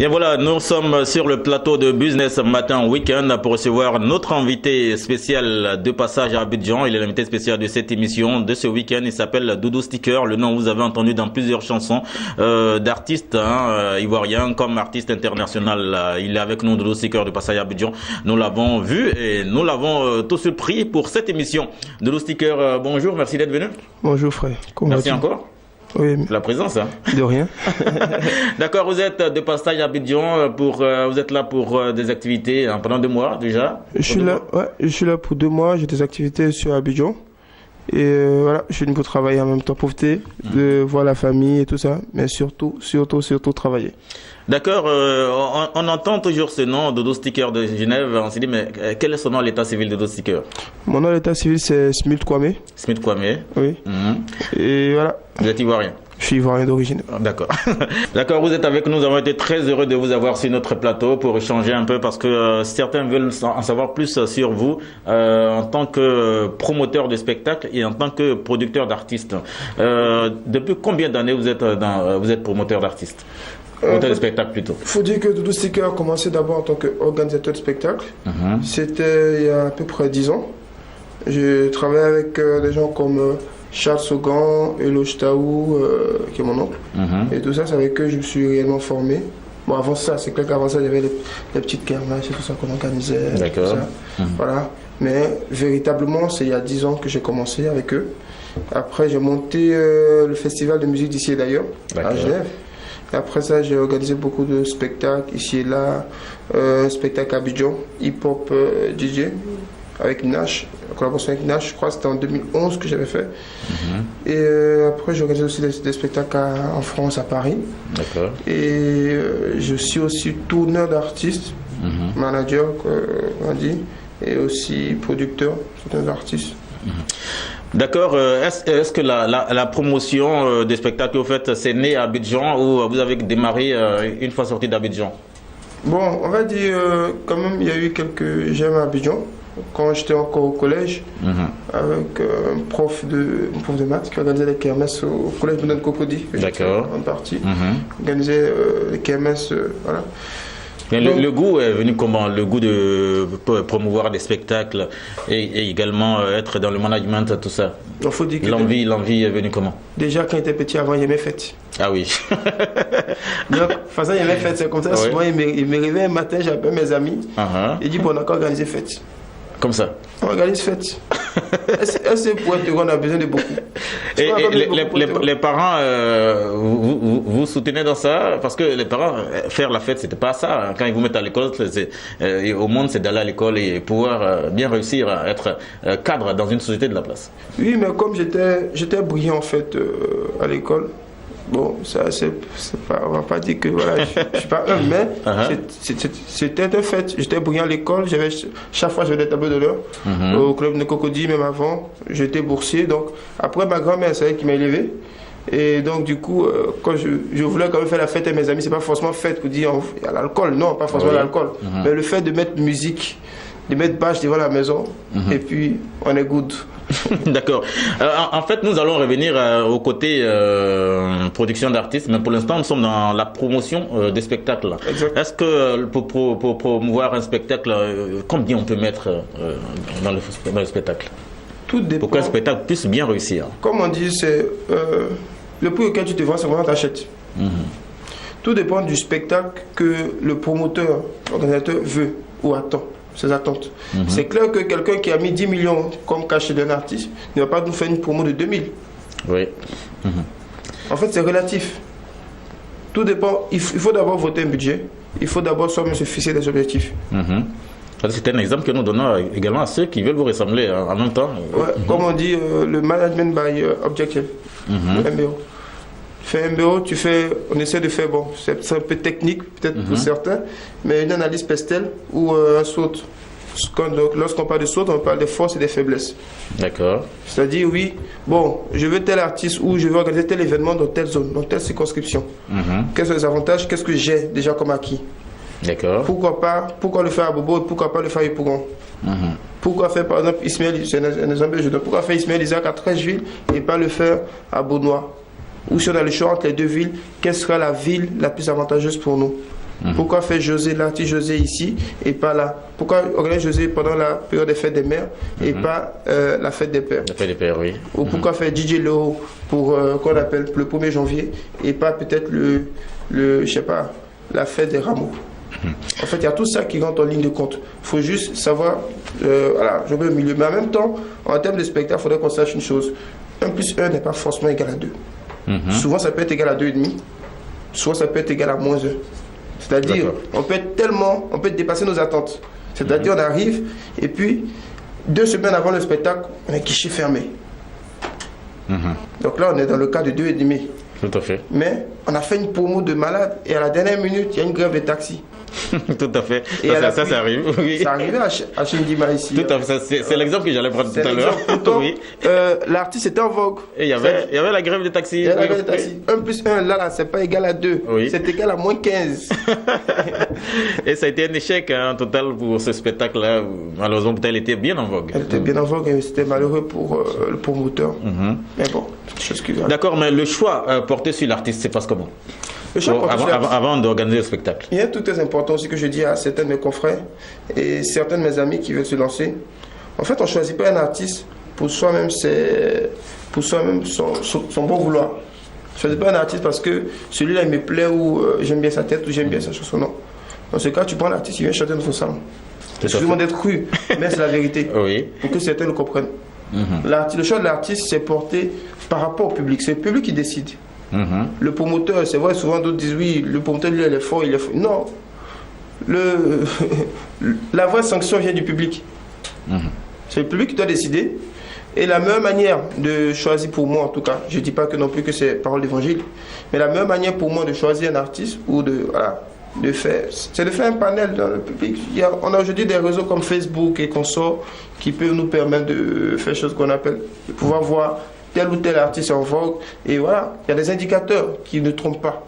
Bien voilà, nous sommes sur le plateau de Business Matin Week-end pour recevoir notre invité spécial de passage à Abidjan. Il est l'invité spécial de cette émission de ce week-end. Il s'appelle Doudou Sticker. Le nom vous avez entendu dans plusieurs chansons d'artistes ivoiriens comme artiste international. Il est avec nous, Doudou Sticker de passage à Abidjan. Nous l'avons vu et nous l'avons tout surpris pour cette émission. Doudou Sticker, bonjour, merci d'être venu. Bonjour frère. Merci encore. Oui. La présence. De rien. D'accord, vous êtes de passage à Abidjan vous êtes là pour des activités pendant 2 mois déjà. Je suis là pour 2 mois. J'ai des activités sur Abidjan et voilà, je suis venu pour travailler en même temps, profiter de voir la famille et tout ça, mais surtout travailler. D'accord, on entend toujours ce nom, Doudou Sticker de Genève. On s'est dit, mais quel est son nom à l'état civil de Doudou Sticker? Mon nom à l'état civil, c'est Smith Kwame. Smith Kwame. Oui. Et voilà. Vous êtes ivoirien? Je suis ivoirien d'origine. D'accord. D'accord, vous êtes avec nous. Nous avons été très heureux de vous avoir sur notre plateau pour échanger un peu parce que certains veulent en savoir plus sur vous en tant que promoteur de spectacle et en tant que producteur d'artistes. Depuis combien d'années vous êtes promoteur d'artistes? De spectacle plutôt. Il faut dire que Doudou Sticker a commencé d'abord en tant qu'organisateur de spectacle. C'était il y a à peu près 10 ans. J'ai travaillé avec des gens comme Charles Sogan, Eloge Taou, qui est mon oncle. Et tout ça, c'est avec eux que je me suis réellement formé. Bon, avant ça, c'est clair qu'avant ça, il y avait les petites kermesses et tout ça qu'on organisait. D'accord. Voilà. Mais véritablement, c'est il y a 10 ans que j'ai commencé avec eux. Après, j'ai monté le festival de musique d'ici et d'ailleurs, à Genève. Et après ça, j'ai organisé beaucoup de spectacles ici et là. Spectacle à Abidjan, hip-hop DJ avec Nash, en collaboration avec Nash, je crois que c'était en 2011 que j'avais fait. Et après, j'ai organisé aussi des spectacles en France, à Paris. D'accord. Et je suis aussi tourneur d'artistes, manager, on dit, et aussi producteur d'artistes. D'accord. Est-ce que la promotion des spectacles que vous faites, c'est né à Abidjan ou vous avez démarré une fois sorti d'Abidjan? Bon, on va dire quand même, il y a eu quelques j'aime à Abidjan. Quand j'étais encore au collège, avec un prof de maths qui organisait les kermesses au collège Benoît Cocody. D'accord. En partie. Organisait les kermesses, voilà. Mais le goût est venu comment? Le goût de promouvoir des spectacles et également être dans le management, tout ça. Il faut dire que l'envie est venue comment? Déjà, quand il était petit, avant, il aimait fête. Ah oui. Donc, de toute façon, il aimait fête. C'est comme ça, souvent, il me réveille un matin, j'appelle mes amis. Il dit, bon, on a qu'à organiser fête. Comme ça. On organise fête. Est-ce pour être heureux, on a besoin de beaucoup. Et les parents, vous soutenez dans ça? Parce que les parents, faire la fête, c'était pas ça. Quand ils vous mettent à l'école, au monde, c'est d'aller à l'école et pouvoir bien réussir à être cadre dans une société de la place. Oui, mais comme j'étais brillant en fait à l'école. Bon, ça, c'est pas, on va pas dire que voilà, je suis pas un, mais c'était un fait. J'étais brillant à l'école, chaque fois j'avais des tableaux d'honneur. Au club de Cocody, même avant, j'étais boursier. Donc, après, ma grand-mère, c'est elle qui m'a élevé. Et donc, du coup, quand je voulais quand même faire la fête avec mes amis, c'est pas forcément fête pour dire il y a l'alcool, non, pas forcément l'alcool. Mais le fait de mettre musique, de mettre bâche devant la maison, et puis on est good. D'accord. En fait, nous allons revenir au côté production d'artistes, mais pour l'instant, nous sommes dans la promotion des spectacles. Est-ce que pour promouvoir un spectacle, combien on peut mettre dans le spectacle? Tout dépend. Pour qu'un spectacle puisse bien réussir. Comme on dit, c'est le prix auquel tu te vends, c'est vraiment t'achètes. Tout dépend du spectacle que le promoteur, l'organisateur veut ou attend. Ses attentes. C'est clair que quelqu'un qui a mis 10 millions comme cachet d'un artiste ne va pas nous faire une promo de 2000. Oui. En fait, c'est relatif. Tout dépend. Il faut d'abord voter un budget. Il faut d'abord soi-même se fixer des objectifs. C'est un exemple que nous donnons également à ceux qui veulent vous ressembler en même temps. Comme on dit, le management by objective, le MBO. Tu fais un MBO, on essaie de faire, bon, c'est un peu technique peut-être pour certains, mais une analyse pestel ou un SWOT. Lorsqu'on parle de SWOT, on parle des forces et des faiblesses. D'accord. C'est-à-dire, oui, bon, je veux tel artiste ou je veux organiser tel événement dans telle zone, dans telle circonscription. Quels sont les avantages? Qu'est-ce que j'ai déjà comme acquis? D'accord. Pourquoi le faire à Bobo et pourquoi pas le faire à Yopougon? Pourquoi faire par exemple Ismaël, c'est un exemple, pourquoi faire Ismaël Isaac à Trècheville et pas le faire à Beaunois? Ou si on a le choix entre les deux villes, quelle sera la ville la plus avantageuse pour nous? Pourquoi faire José, l'artiste José ici et pas là? Pourquoi organiser José pendant la période des fêtes des mères et pas la fête des pères? La fête des pères, oui. Ou pourquoi faire DJ Léo pour qu'on appelle le 1er janvier et pas peut-être je sais pas, la fête des rameaux? En fait, il y a tout ça qui rentre en ligne de compte. Il faut juste savoir, voilà, je mets au milieu. Mais en même temps, en termes de spectacle, il faudrait qu'on sache une chose. 1 plus 1 n'est pas forcément égal à 2. Souvent, ça peut être égal à 2,5. Soit ça peut être égal à -1. C'est-à-dire, on peut dépasser nos attentes. C'est-à-dire, on arrive et puis 2 semaines avant le spectacle, on est guichet fermé. Donc là, on est dans le cas de 2,5. Tout à fait. Mais on a fait une promo de malade et à la dernière minute, il y a une grève de taxi. Tout à fait. Et Ça arrive. Oui. Ça arrivait à Chindima ici. Tout à fait. C'est l'exemple que j'allais prendre tout à l'heure. Oui. L'artiste était en vogue. Et il y avait la grève des taxis. Il y avait la grève des taxis. 1 plus 1, là, c'est pas égal à 2. Oui. C'est égal à -15. Et ça a été un échec en total pour ce spectacle-là. Malheureusement, elle était bien en vogue. Elle était bien en vogue et c'était malheureux pour le promoteur. Mais bon, c'est chose qui vient. D'accord, mais le choix porté sur l'artiste, c'est passe comment? Avant d'organiser le spectacle. Il y a tout très important aussi que je dis à certains de mes confrères et certains de mes amis qui veulent se lancer. En fait, on ne choisit pas un artiste pour soi-même son bon vouloir. On ne choisit pas un artiste parce que celui-là il me plaît ou j'aime bien sa tête ou j'aime bien sa chanson. Non. Dans ce cas, tu prends l'artiste, il vient chanter dans son salon. Excusez-moi d'être cru, mais c'est la vérité. Oui. Pour que certains le comprennent. Le choix de l'artiste, c'est porté par rapport au public. C'est le public qui décide. Le promoteur, c'est vrai, souvent d'autres disent oui, le promoteur lui il est fort, il est fort. Non, la vraie sanction vient du public. C'est le public qui doit décider. Et la meilleure manière de choisir pour moi, en tout cas, je ne dis pas que non plus que c'est parole d'évangile, mais la meilleure manière pour moi de choisir un artiste ou c'est de faire un panel dans le public. On a aujourd'hui des réseaux comme Facebook et consorts qui peuvent nous permettre de faire chose qu'on appelle, de pouvoir voir tel ou tel artiste en vogue. Et voilà, il y a des indicateurs qui ne trompent pas.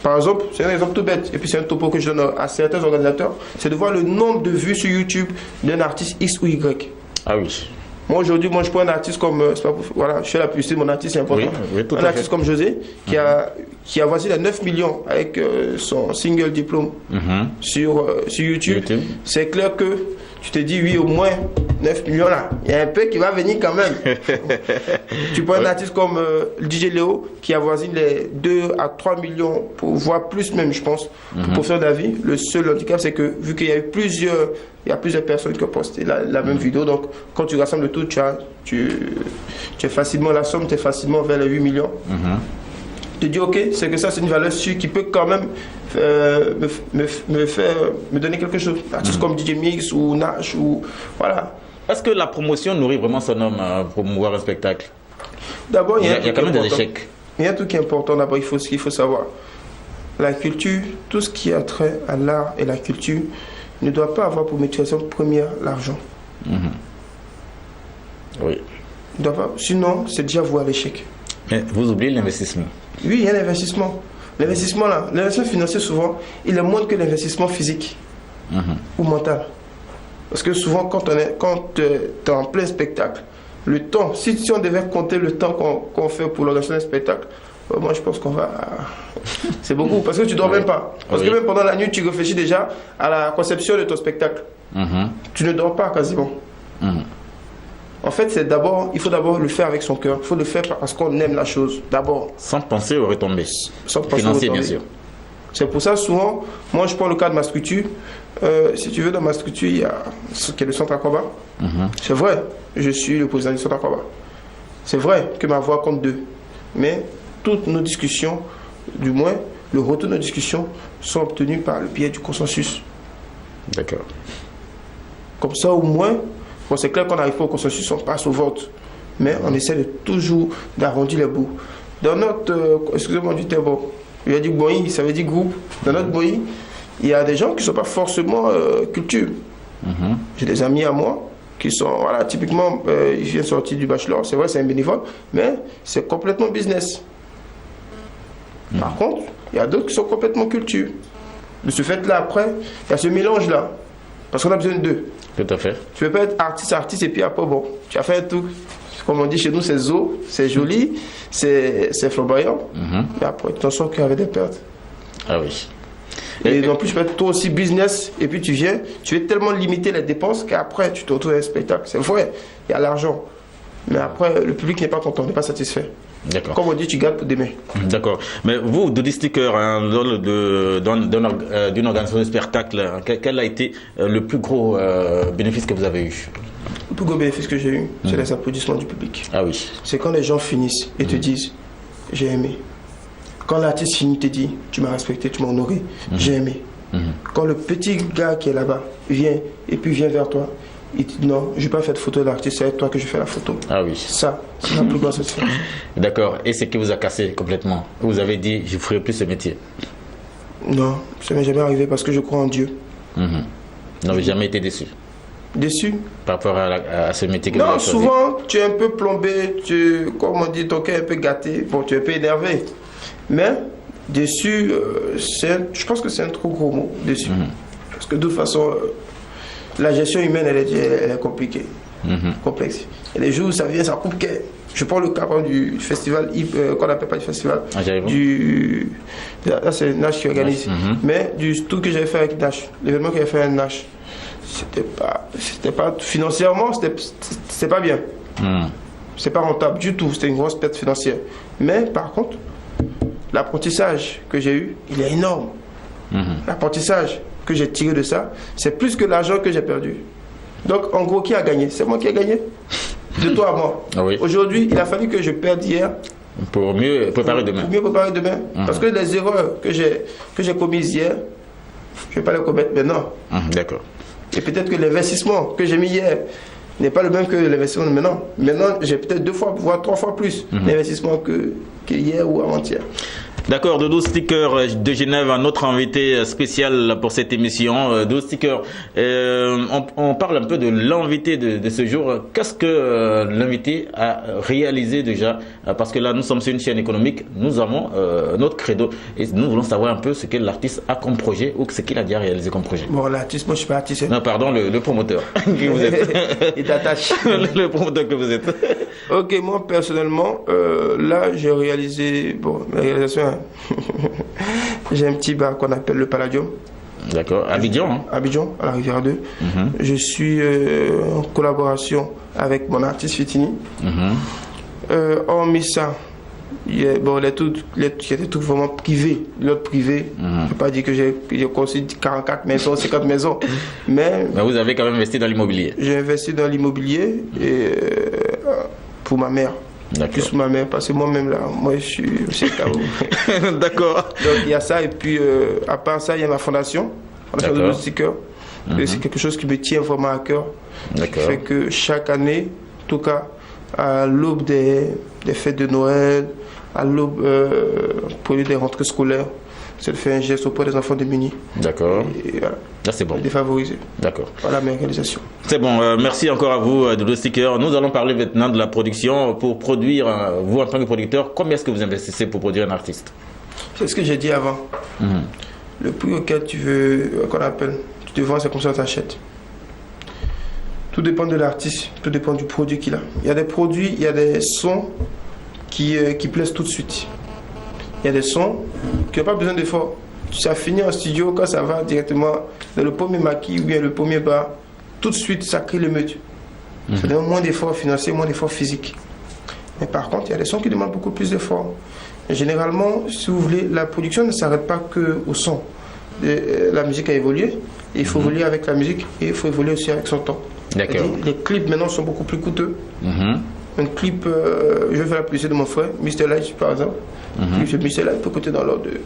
Par exemple, c'est un exemple tout bête, et puis c'est un topo que je donne à certains organisateurs, c'est de voir le nombre de vues sur YouTube d'un artiste X ou Y. Ah oui. Moi aujourd'hui, je prends un artiste comme, voilà, je fais la publicité de mon artiste, c'est important. Oui, un artiste comme José, qui a voici les 9 millions avec son single diplôme sur YouTube. C'est clair que tu te dis, oui, au moins 9 millions là, il y a un peu qui va venir quand même. Tu prends un artiste comme DJ Léo qui avoisine les 2 à 3 millions, voire plus même, je pense, pour faire d'avis. Le seul handicap, c'est que vu qu'il y a eu plusieurs personnes qui ont posté la même vidéo, donc quand tu rassembles tout, tu es facilement la somme, tu es facilement vers les 8 millions. Tu te dis, ok, c'est que ça, c'est une valeur sûre qui peut quand même me donner quelque chose. Artistes comme DJ Mix ou Nash, ou voilà. Est-ce que la promotion nourrit vraiment son homme à promouvoir un spectacle? D'abord, il y a quand même des échecs. Il y a un truc qui est important d'abord, ce qu'il faut savoir. La culture, tout ce qui a trait à l'art et la culture, ne doit pas avoir pour motivation première l'argent. Oui. Sinon, c'est déjà voué à l'échec. Mais vous oubliez l'investissement. Oui, il y a l'investissement. L'investissement financier, souvent, il est moins que l'investissement physique ou mental. Parce que souvent, quand tu es en plein spectacle, le temps, si on devait compter le temps qu'on fait pour l'organisation d'un spectacle, moi je pense qu'on va... C'est beaucoup, parce que tu ne dors même pas. Parce que même pendant la nuit, tu réfléchis déjà à la conception de ton spectacle. Tu ne dors pas quasiment. En fait, il faut d'abord le faire avec son cœur. Il faut le faire parce qu'on aime la chose, d'abord. Sans penser aux retombées. Sans penser aux retombées, bien sûr. C'est pour ça, souvent, moi je prends le cas de ma structure. Si tu veux, dans ma structure, il y a ce qui est le centre Aquaba. C'est vrai, je suis le président du centre Aquaba. C'est vrai que ma voix compte 2. Mais toutes nos discussions, du moins, le retour de nos discussions, sont obtenus par le biais du consensus. D'accord. Comme ça, au moins, bon, c'est clair qu'on n'arrive pas au consensus, on passe au vote. Mais on essaie de toujours d'arrondir les bouts. Dans notre, excusez-moi du terme, bon, il a dit BOI, ça veut dire groupe. Dans notre BOI, il y a des gens qui ne sont pas forcément culture. J'ai des amis à moi qui sont, voilà, typiquement, ils viennent sortir du bachelor, c'est vrai, c'est un bénévole, mais c'est complètement business. Par contre, il y a d'autres qui sont complètement culture. De ce fait-là, après, il y a ce mélange-là. Parce qu'on a besoin de deux. Tout à fait. Tu ne peux pas être artiste, et puis après, bon, tu as fait un tout. Comme on dit chez nous, c'est zo, c'est joli, c'est flamboyant. Mais après, tu t'en sors qu'avec des pertes. Ah oui. Et en plus, tu peux être toi aussi business, et puis tu viens, tu es tellement limiter les dépenses qu'après, tu te retrouves à un spectacle. C'est vrai, il y a l'argent. Mais après, le public n'est pas content, n'est pas satisfait. D'accord. Comme on dit, tu gardes pour demain. D'accord. Mais vous, Doudou Sticker, d'une organisation de spectacle, quel a été le plus gros bénéfice que vous avez eu? Le plus gros bénéfice que j'ai eu, c'est les applaudissements du public. Ah oui. C'est quand les gens finissent et te disent, j'ai aimé. Quand l'artiste finit, te dit, tu m'as respecté, tu m'as honoré, j'ai aimé. Quand le petit gars qui est là-bas vient et puis vient vers toi, il dit non, je n'ai pas fait de photo de l'artiste, c'est avec toi que je fais la photo. Ah oui. Ça, c'est la plus grosse satisfaction. D'accord. Et c'est qui vous a cassé complètement? Vous avez dit, je ne ferai plus ce métier? Non, ça ne m'est jamais arrivé parce que je crois en Dieu. Vous n'avez jamais été déçu? Déçu? Par rapport à ce métier que vous avez choisi? Souvent, tu es un peu plombé, comme on dit, ton cœur est un peu gâté, bon, tu es un peu énervé. Mais déçu, je pense que c'est un trop gros mot, déçu. Parce que de toute façon, la gestion humaine, elle est compliquée, complexe. Et les jours où ça vient, ça coupe. Je prends le cas du festival, qu'on n'appelle pas du festival, là c'est Nash qui organise. Mais du tout que j'avais fait avec Nash, l'événement que j'avais fait avec Nash, c'était pas financièrement, c'était pas bien. C'est pas rentable du tout, c'était une grosse perte financière. Mais par contre, l'apprentissage que j'ai eu, il est énorme. L'apprentissage que j'ai tiré de ça, c'est plus que l'argent que j'ai perdu. Donc, en gros, qui a gagné? C'est moi qui ai gagné. De toi à moi. Ah oui. Aujourd'hui, il a fallu que je perde hier. Pour mieux préparer demain. Pour mieux préparer demain. Parce que les erreurs que j'ai commises hier, je ne vais pas les commettre maintenant. D'accord. Et peut-être que l'investissement que j'ai mis hier n'est pas le même que l'investissement de maintenant. Maintenant, j'ai peut-être 2 fois, voire 3 fois plus d'investissement que hier ou avant-hier. D'accord, Doudou Sticker de Genève, un autre invité spécial pour cette émission. Doudou Sticker, on parle un peu de l'invité de ce jour. Qu'est-ce que l'invité a réalisé déjà? Parce que là, nous sommes sur une chaîne économique, nous avons notre credo et nous voulons savoir un peu ce que l'artiste a comme projet ou ce qu'il a déjà réalisé comme projet. Bon, l'artiste, moi je suis pas artiste. Non, pardon, le promoteur que vous êtes. Il t'attache. Le promoteur que vous êtes. Ok, moi personnellement, là j'ai réalisé, bon, la réalisation, j'ai un petit bar qu'on appelle le Palladium. D'accord, Abidjan. Hein. Abidjan, à la Rivière 2. Je suis en collaboration avec mon artiste Fitini. Hormis ça, il y a des trucs vraiment privés. L'autre privé, je ne peux pas dire que j'ai construit 44 maisons, 50 maisons. Mais vous avez quand même investi dans l'immobilier. J'ai investi dans l'immobilier et pour ma mère. Plus ma mère, parce que moi-même là, moi je suis KO. D'accord. Donc il y a ça, et puis à part ça, il y a ma fondation de Doudou Sticker. C'est quelque chose qui me tient vraiment à cœur. Qui fait que chaque année, en tout cas, à l'aube des fêtes de Noël, à l'aube pour des rentrées scolaires, c'est de faire un geste auprès des enfants démunis. D'accord. Et voilà. Là, c'est bon. Défavorisés. D'accord. Voilà mes réalisations. C'est bon. Merci encore à vous, Doudou Sticker. Nous allons parler maintenant de la production. Pour produire, vous en tant que producteur, combien est-ce que vous investissez pour produire un artiste? C'est ce que j'ai dit avant. Le prix auquel tu veux, qu'on appelle, tu te vends, c'est comme ça que tu achètes. Tout dépend de l'artiste, tout dépend du produit qu'il a. Il y a des produits, il y a des sons qui plaisent tout de suite. Il y a des sons qui n'ont pas besoin d'effort. Ça finit en studio, quand ça va directement dans le premier maquis ou bien le premier bar, tout de suite ça crée l'émeute. Ça demande moins d'efforts financiers, moins d'efforts physiques. Mais par contre, il y a des sons qui demandent beaucoup plus d'efforts. Généralement, si vous voulez, la production ne s'arrête pas qu'au son. La musique a évolué, et il faut évoluer avec la musique et il faut évoluer aussi avec son temps. D'accord. Les clips maintenant sont beaucoup plus coûteux. Un clip, je vais faire la publicité de mon frère, Mr. Light par exemple. Le clip de Mr. Light peut coûter dans l'ordre de.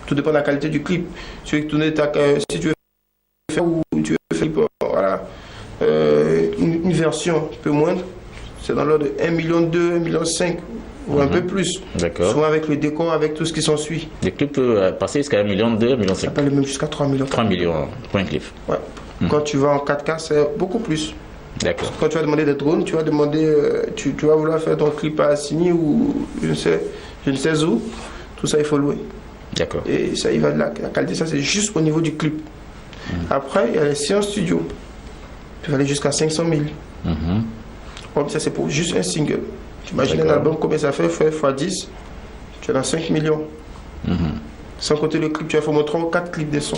Tout dépend de la qualité du clip. Si tu veux tourner si tu veux faire ou tu veux faire voilà, une version un peu moindre, c'est dans l'ordre de 1,2 million, 1,5 million ou un peu plus. D'accord. Souvent avec le décor, avec tout ce qui s'ensuit. Les clips peuvent passer jusqu'à 1,2 million, 1,5 million. Ça peut aller même jusqu'à 3 millions. 3 millions pour un clip. Ouais. Quand tu vas en 4K, c'est beaucoup plus. D'accord. Quand tu vas demander des drones, tu vas demander, tu vas vouloir faire ton clip à Assini ou je ne sais où. Tout ça, il faut louer. D'accord. Et ça, il va de la qualité, ça c'est juste au niveau du clip. Après, il y a les séances studio. Tu vas aller jusqu'à 500 000. Comme ça, c'est pour juste un single. Tu imagines un album, combien ça fait x 10, tu as dans 5 millions. Sans compter le clip, tu as fait au moins 3 ou 4 clips de son.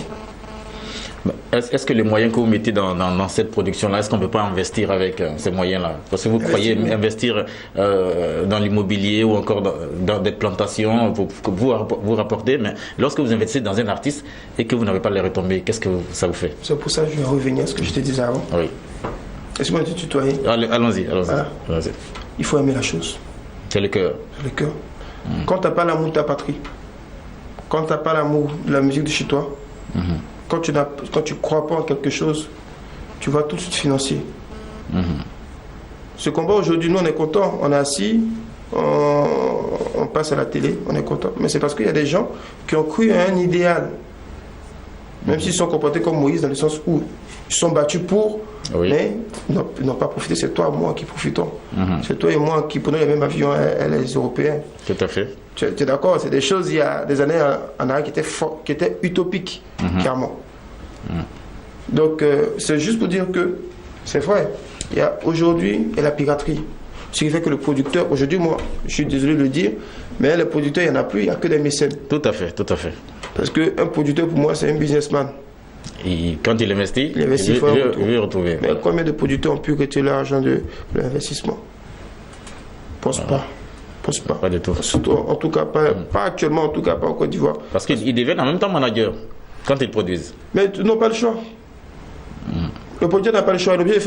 Est-ce que les moyens que vous mettez dans cette production-là, est-ce qu'on ne peut pas investir avec ces moyens-là? Parce que vous croyez investir dans l'immobilier ou encore dans des plantations pour vous rapporter, mais lorsque vous investissez dans un artiste et que vous n'avez pas les retombées, qu'est-ce que ça vous fait? C'est pour ça que je vais revenir à ce que je te disais avant. Oui. Est-ce que tu tutoyer? Allons-y. Voilà. Il faut aimer la chose. C'est le cœur. Le cœur. Quand tu n'as pas l'amour de ta patrie, quand tu n'as pas l'amour de la musique de chez toi, quand tu ne crois pas en quelque chose, tu vas tout de suite financer. Ce combat aujourd'hui, nous on est content, on est assis, on passe à la télé, on est content. Mais c'est parce qu'il y a des gens qui ont cru à un idéal. Même s'ils sont comportés comme Moïse, dans le sens où ils sont battus pour, mais ils n'ont pas profité. C'est toi et moi qui profitons. C'est toi et moi qui prenons les mêmes avions, les Européens. Tout à fait. Tu es d'accord? C'est des choses, il y a des années en arrière qui étaient utopiques, clairement. Donc, c'est juste pour dire que c'est vrai. Il y a aujourd'hui la piraterie. Ce qui fait que le producteur, aujourd'hui, moi, je suis désolé de le dire, mais les producteurs, il n'y en a plus, il n'y a que des mécènes. Tout à fait. Parce qu'un producteur, pour moi, c'est un businessman. Et quand il investit, il veut retrouver. Mais combien de producteurs ont pu retirer l'argent de l'investissement? Pense pas. Pas du tout. Surtout, en tout cas, pas actuellement, en tout cas, pas en Côte d'Ivoire. Parce qu'ils deviennent en même temps manager quand ils produisent. Mais ils n'ont pas le choix. Le producteur n'a pas le choix. Il est obligé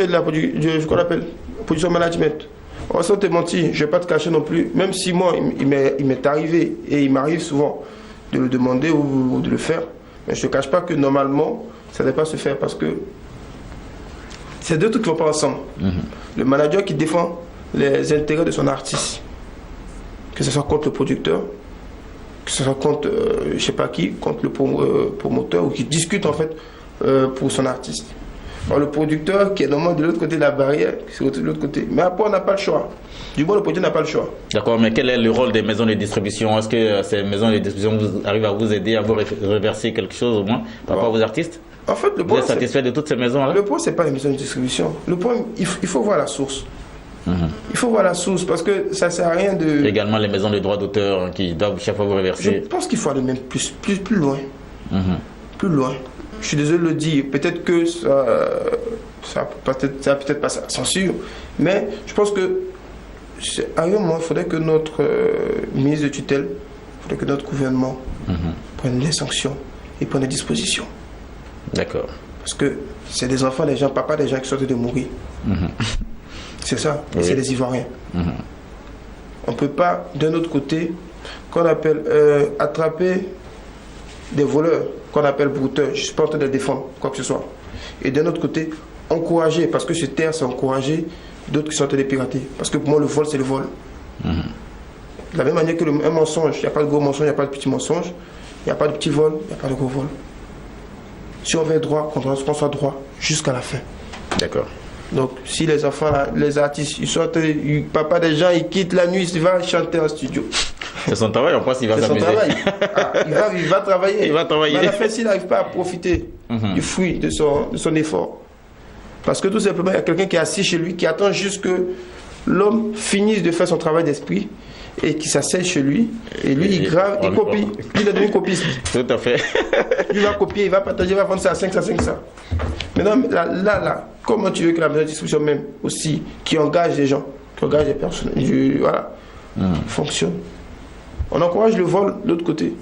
de faire ce qu'on appelle production management. On va te mentir, je ne vais pas te cacher non plus. Même si moi, il m'est arrivé, et il m'arrive souvent de le demander ou de le faire, mais je ne te cache pas que normalement, ça ne devait pas se faire parce que c'est deux trucs qui ne vont pas ensemble. Le manager qui défend les intérêts de son artiste, que ce soit contre le producteur, que ce soit contre je ne sais pas qui, contre le promoteur, ou qui discute en fait pour son artiste. Alors, le producteur qui est normalement de l'autre côté de la barrière, qui se retrouve de l'autre côté. Mais après, on n'a pas le choix. Du moins, le producteur n'a pas le choix. D'accord, mais quel est le rôle des maisons de distribution? Est-ce que ces maisons de distribution arrivent à vous aider à vous reverser quelque chose au moins par rapport à vos artistes? En fait, le vous point, êtes satisfait de toutes ces maisons-là? Le point, ce n'est pas les maisons de distribution. Le point, il faut voir la source. Il faut voir la source parce que ça ne sert à rien de... Également les maisons de droits d'auteur qui doivent chaque fois vous reverser. Je pense qu'il faut aller même plus loin. Plus loin. Je suis désolé de le dire. Peut-être que ça peut-être pas sa censure. Mais je pense que à un moment, il faudrait que notre ministre de tutelle, il faudrait que notre gouvernement prenne les sanctions et prenne les dispositions. D'accord. Parce que c'est des enfants, des gens, papa, des gens qui sortent de mourir. C'est ça, et c'est les Ivoiriens. On ne peut pas, d'un autre côté, qu'on appelle attraper des voleurs, qu'on appelle brouteurs. Je ne suis pas en train de défendre quoi que ce soit. Et d'un autre côté, encourager, parce que ce terre, c'est encourager d'autres qui sont en train de pirater. Parce que pour moi, le vol, c'est le vol. De la même manière que un mensonge, il n'y a pas de gros mensonge, il n'y a pas de petit mensonge, il n'y a pas de petit vol, il n'y a pas de gros vol. Si on veut droit, qu'on soit droit jusqu'à la fin. D'accord. Donc, si les enfants, les artistes, ils sortent, papa des gens, ils quittent la nuit, ils vont chanter en studio. C'est son travail, en plus, il va s'amuser. Il va travailler. Il va travailler. Mais à la fin, s'il n'arrive pas à profiter du fruit de son effort, parce que tout simplement, il y a quelqu'un qui est assis chez lui, qui attend juste que l'homme finisse de faire son travail d'esprit et qui s'asseye chez lui, et lui, il grave, il copie. Il est devenu copiste. Tout à fait. Il va copier, il va partager, il va vendre ça à 5, ça. Maintenant, là, comment tu veux que la maison de distribution même aussi, qui engage des gens, qui engage des personnes, fonctionne? On encourage le vol de l'autre côté.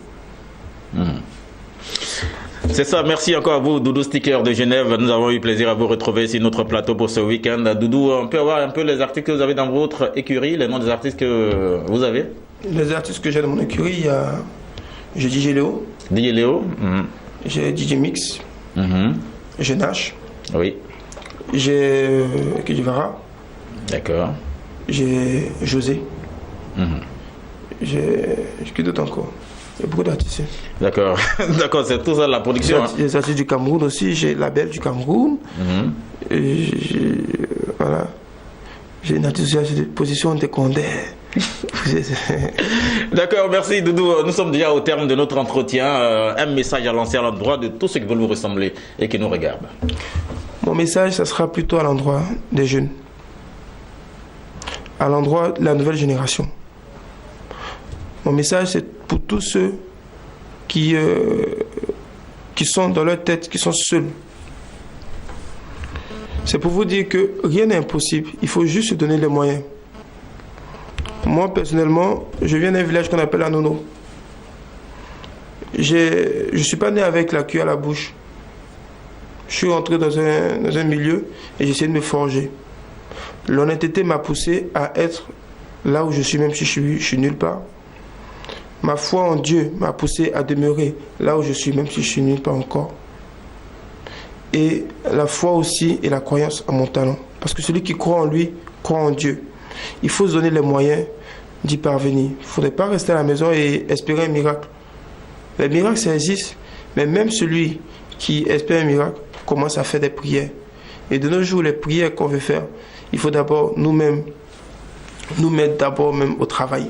C'est ça, merci encore à vous, Doudou Sticker de Genève. Nous avons eu plaisir à vous retrouver sur notre plateau pour ce week-end. Doudou, on peut avoir un peu les artistes que vous avez dans votre écurie, les noms des artistes que vous avez? Les artistes que j'ai dans mon écurie, il y a DJ Léo. DJ Léo. J'ai DJ Mix. J'ai Nash. Oui. J'ai Kidivara. D'accord. J'ai José. J'ai qui d'autre encore? Il y a beaucoup d'artistes. D'accord, d'accord, c'est tout ça la production. J'ai des artistes du Cameroun aussi, j'ai Label du Cameroun. Voilà. J'ai une artiste de position de Condé. D'accord, merci Doudou. Nous sommes déjà au terme de notre entretien. Un message à lancer à l'endroit de tous ceux qui veulent vous ressembler et qui nous regardent. Mon message, ça sera plutôt à l'endroit des jeunes, à l'endroit de la nouvelle génération. Mon message, c'est pour tous ceux qui sont dans leur tête, qui sont seuls. C'est pour vous dire que rien n'est impossible, il faut juste se donner les moyens. Moi, personnellement, je viens d'un village qu'on appelle Anono. Je ne suis pas né avec la queue à la bouche. Je suis entré dans un milieu et j'ai essayé de me forger. L'honnêteté m'a poussé à être là où je suis, même si je suis nulle part. Ma foi en Dieu m'a poussé à demeurer là où je suis, même si je suis nulle part encore. Et la foi aussi et la croyance en mon talent. Parce que celui qui croit en lui, croit en Dieu. Il faut se donner les moyens d'y parvenir. Il ne faudrait pas rester à la maison et espérer un miracle. Les miracles, ça existe. Mais même celui qui espère un miracle commence à faire des prières. Et de nos jours, les prières qu'on veut faire, il faut d'abord nous-mêmes nous mettre d'abord même au travail.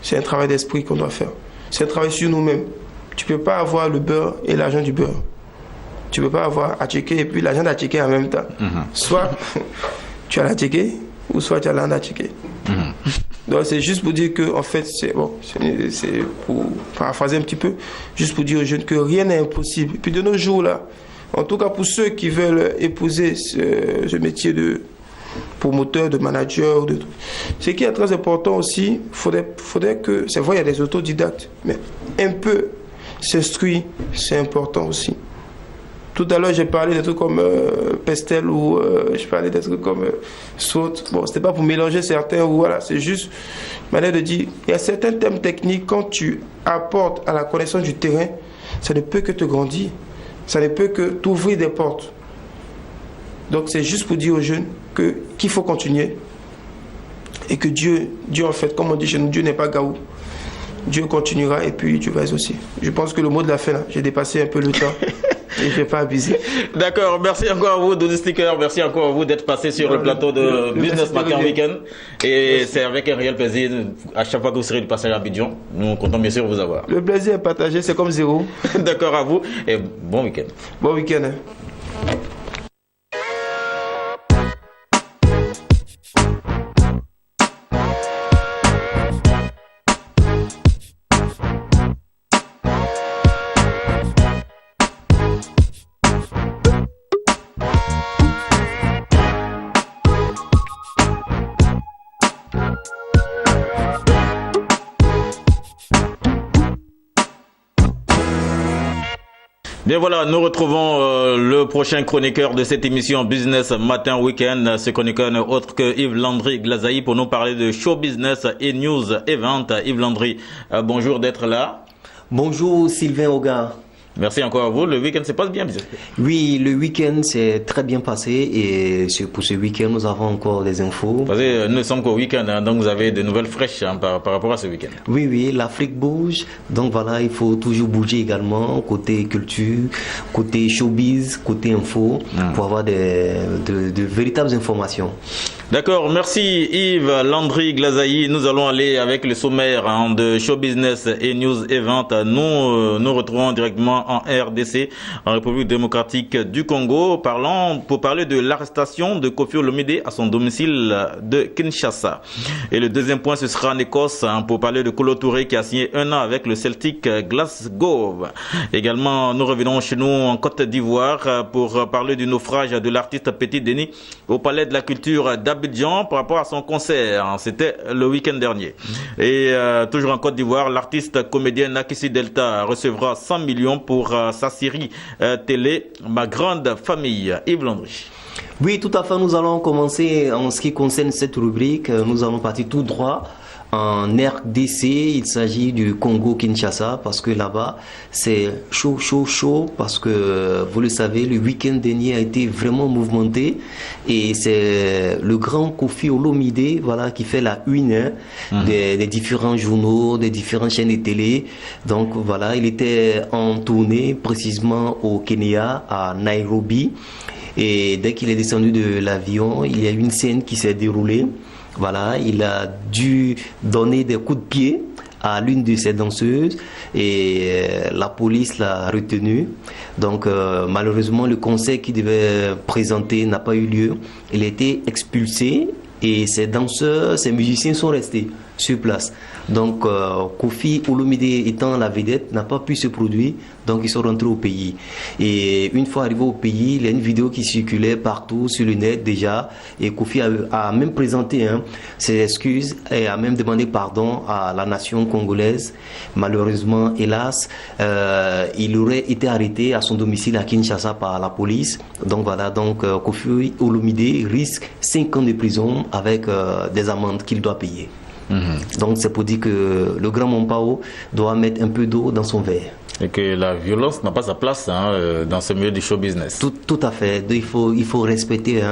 C'est un travail d'esprit qu'on doit faire. C'est un travail sur nous-mêmes. Tu ne peux pas avoir le beurre et l'argent du beurre. Tu ne peux pas avoir à checker et puis l'argent à checker en même temps. Soit tu as la checker ou soit tu as l'argent à checker. Donc c'est juste pour dire que en fait, c'est pour paraphraser un petit peu, juste pour dire aux jeunes que rien n'est impossible. Et puis de nos jours là, en tout cas pour ceux qui veulent épouser ce métier de promoteur, de manager, ce qui est très important aussi, faudrait que, c'est vrai il y a des autodidactes, mais un peu s'instruire, c'est important aussi. Tout à l'heure, j'ai parlé des trucs comme Pestel ou je parlais des trucs comme Saute. Bon, c'était pas pour mélanger certains ou voilà, c'est juste une manière de dire, il y a certains thèmes techniques, quand tu apportes à la connaissance du terrain, ça ne peut que te grandir. Ça ne peut que t'ouvrir des portes. Donc, c'est juste pour dire aux jeunes qu'il faut continuer. Et que Dieu en fait, comme on dit chez nous, Dieu n'est pas gaou. Dieu continuera et puis Dieu va aussi. Je pense que le mot de la fin, là, j'ai dépassé un peu le temps. Et je ne vais pas abuser. D'accord, merci encore à vous, Doudou Sticker. Merci encore à vous d'être passé sur le plateau de Business Matin Week-end. Et merci. C'est avec un réel plaisir, à chaque fois que vous serez de passage à Abidjan, nous comptons bien sûr vous avoir. Le plaisir est partagé, c'est comme zéro. D'accord à vous et bon week-end. Bon week-end. Bien voilà, nous retrouvons le prochain chroniqueur de cette émission Business Matin Week-end. Ce chroniqueur n'est autre que Yves Landry Glazaï pour nous parler de show business et news event. Yves Landry, bonjour d'être là. Bonjour Sylvain Hogar. Merci encore à vous. Le week-end se passe bien. Oui, le week-end s'est très bien passé et pour ce week-end, nous avons encore des infos. Parce que nous ne sommes qu'au week-end, hein, donc vous avez de nouvelles fraîches hein, par rapport à ce week-end. Oui, l'Afrique bouge. Donc voilà, il faut toujours bouger également, côté culture, côté showbiz, côté info, pour avoir de véritables informations. D'accord, merci Yves Landry Glazaï. Nous allons aller avec le sommaire hein, de Show Business et News Event. Nous retrouvons directement en RDC, en République démocratique du Congo, pour parler de l'arrestation de Koffi Olomide à son domicile de Kinshasa. Et le deuxième point, ce sera en Écosse, hein, pour parler de Kolo Touré qui a signé 1 an avec le Celtic Glasgow. Également, nous revenons chez nous en Côte d'Ivoire pour parler du naufrage de l'artiste Petit Denis au Palais de la Culture d'Abidjan par rapport à son concert. C'était le week-end dernier. Et toujours en Côte d'Ivoire, l'artiste comédienne Nakissi Delta recevra 100 millions pour sa série télé Ma Grande Famille. Yves Landry. Oui, tout à fait. Nous allons commencer en ce qui concerne cette rubrique. Nous allons partir tout droit en RDC. Il s'agit du Congo-Kinshasa parce que là-bas, c'est chaud parce que, vous le savez, le week-end dernier a été vraiment mouvementé et c'est le grand Koffi Olomide, voilà, qui fait la une des différents journaux, des différentes chaînes de télé. Donc voilà, il était en tournée précisément au Kenya, à Nairobi. Et dès qu'il est descendu de l'avion, il y a une scène qui s'est déroulée. Voilà, il a dû donner des coups de pied à l'une de ses danseuses et la police l'a retenu. Donc malheureusement, le concert qu'il devait présenter n'a pas eu lieu. Il a été expulsé et ses danseurs, ses musiciens sont restés sur place. Donc Kofi Olomide étant la vedette n'a pas pu se produire, donc ils sont rentrés au pays. Et une fois arrivé au pays, il y a une vidéo qui circulait partout sur le net déjà, et Kofi a même présenté ses excuses et a même demandé pardon à la nation congolaise. Malheureusement, hélas, il aurait été arrêté à son domicile à Kinshasa par la police. Donc voilà, Kofi Olomide risque 5 ans de prison avec des amendes qu'il doit payer. Donc c'est pour dire que le grand Mompao doit mettre un peu d'eau dans son verre. Et que la violence n'a pas sa place dans ce milieu du show business. Tout à fait. Il faut respecter